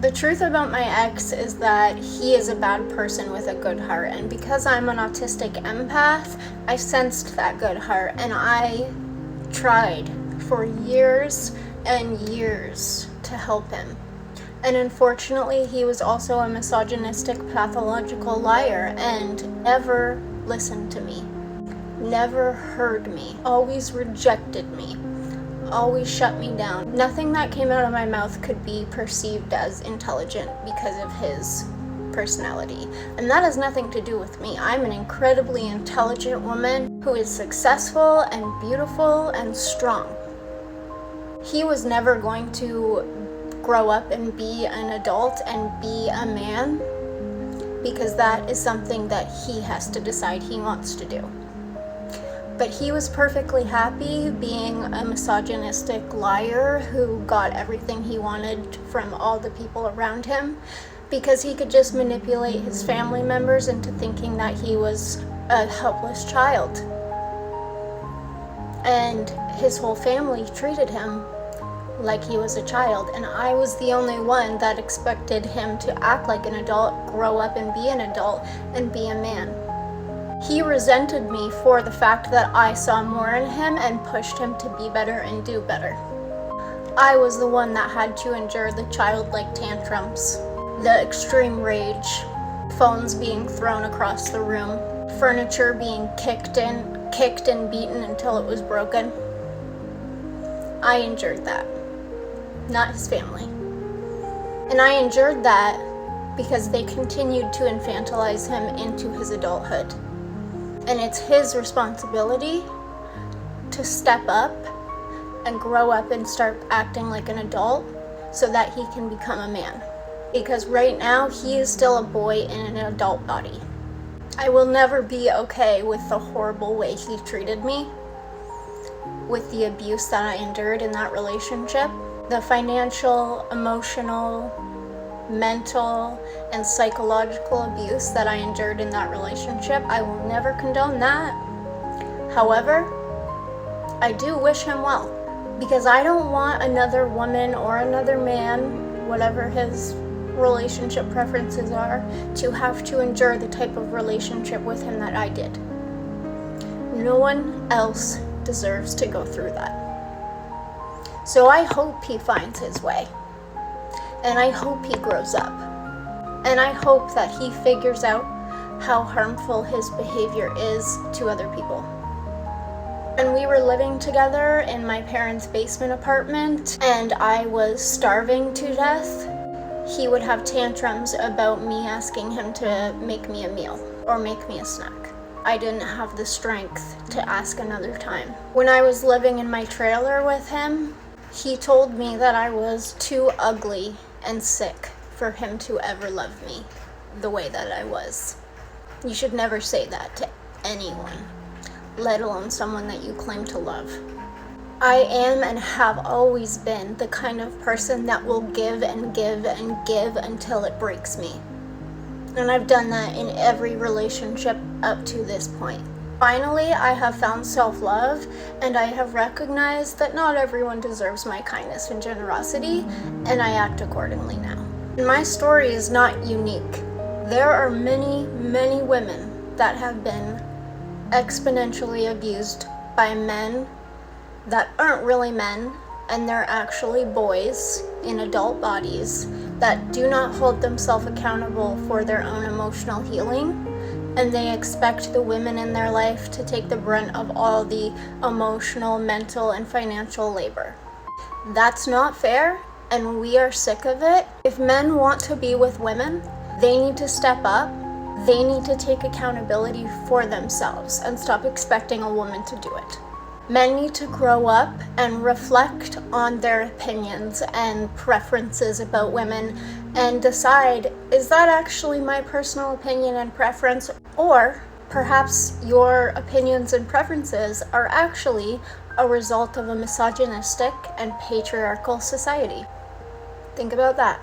The truth about my ex is that he is a bad person with a good heart, and because I'm an autistic empath, I sensed that good heart, and I tried for years and years to help him. And unfortunately, he was also a misogynistic, pathological liar and never listened to me, never heard me, always rejected me, always shut me down. Nothing that came out of my mouth could be perceived as intelligent because of his personality. And that has nothing to do with me. I'm an incredibly intelligent woman who is successful and beautiful and strong. He was never going to grow up and be an adult and be a man, because that is something that he has to decide he wants to do. But he was perfectly happy being a misogynistic liar who got everything he wanted from all the people around him, because he could just manipulate his family members into thinking that he was a helpless child. And his whole family treated him like he was a child, and I was the only one that expected him to act like an adult, grow up and be an adult, and be a man. He resented me for the fact that I saw more in him and pushed him to be better and do better. I was the one that had to endure the childlike tantrums, the extreme rage, phones being thrown across the room, furniture being kicked and beaten until it was broken. I endured that, not his family. And I endured that because they continued to infantilize him into his adulthood. And it's his responsibility to step up and grow up and start acting like an adult so that he can become a man. Because right now, he is still a boy in an adult body. I will never be okay with the horrible way he treated me, with the abuse that I endured in that relationship, the financial, emotional, mental, and psychological abuse that I endured in that relationship. I will never condone that. However, I do wish him well, because I don't want another woman or another man, whatever his relationship preferences are, to have to endure the type of relationship with him that I did. No one else deserves to go through that. So I hope he finds his way. And I hope he grows up. And I hope that he figures out how harmful his behavior is to other people. When we were living together in my parents' basement apartment and I was starving to death, he would have tantrums about me asking him to make me a meal or make me a snack. I didn't have the strength to ask another time. When I was living in my trailer with him, he told me that I was too ugly and sick for him to ever love me the way that I was. You should never say that to anyone, let alone someone that you claim to love. I am and have always been the kind of person that will give and give and give until it breaks me. And I've done that in every relationship up to this point. Finally, I have found self-love, and I have recognized that not everyone deserves my kindness and generosity, and I act accordingly now. And my story is not unique. There are many, many women that have been exponentially abused by men that aren't really men, and they're actually boys in adult bodies that do not hold themselves accountable for their own emotional healing. And they expect the women in their life to take the brunt of all the emotional, mental, and financial labor. That's not fair, and we are sick of it. If men want to be with women, they need to step up. They need to take accountability for themselves and stop expecting a woman to do it. Men need to grow up and reflect on their opinions and preferences about women and decide, is that actually my personal opinion and preference? Or perhaps your opinions and preferences are actually a result of a misogynistic and patriarchal society. Think about that.